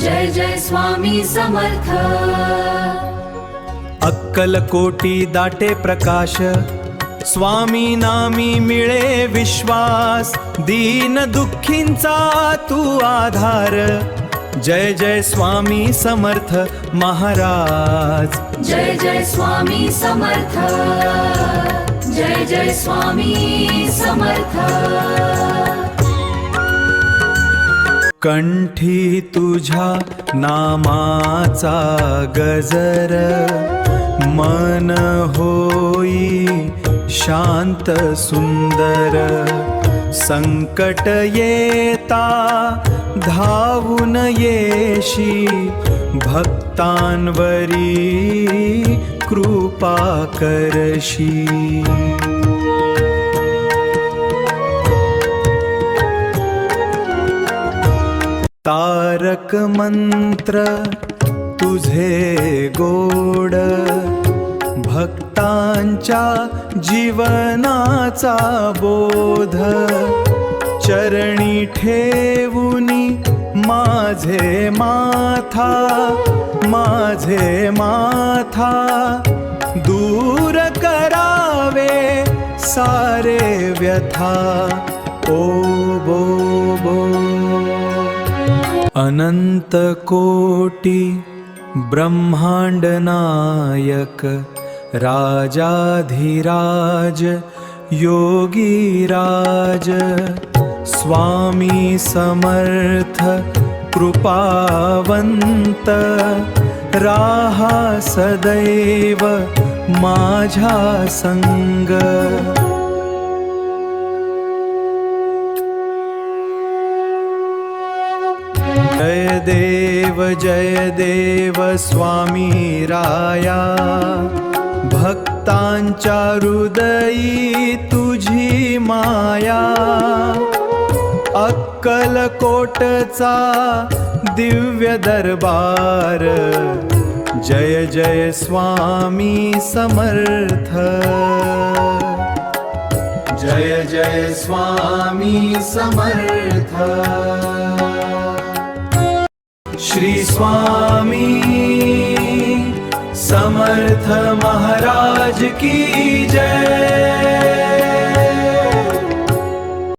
जय जय स्वामी समर्थ। अक्कलकोटी दाटे प्रकाश, स्वामी नामी मिळे विश्वास, दीन दुःखींचा तू आधार। जय जय स्वामी समर्थ महाराज। जय जय स्वामी समर्थ। जय जय स्वामी समर्थ। कंठी तुझ्या नामाचा गजर, मन होई शांत सुंदर। संकट येता धावून येशी, भक्तांवरी कृपा करशी। तारक मंत्र तुझे गोड, भक्तांच्या जीवनाचा बोध। चरणी ठेवूनी माझे माथा, माझे माथा। दूर करावे सारे व्यथा, ओ बो बो। अनंत कोटी ब्रह्मांड नायक, राजाधिराज योगीराज। स्वामी समर्थ कृपावंत, राहा सदैव माझ्या संग। जय देव स्वामी राया, भक्तांच्या हृदयी तुझी माया। अक्कलकोटचा दिव्य दरबार, जय जय स्वामी समर्थ। जय जय स्वामी समर्थ। श्री स्वामी समर्थ महाराज की जय।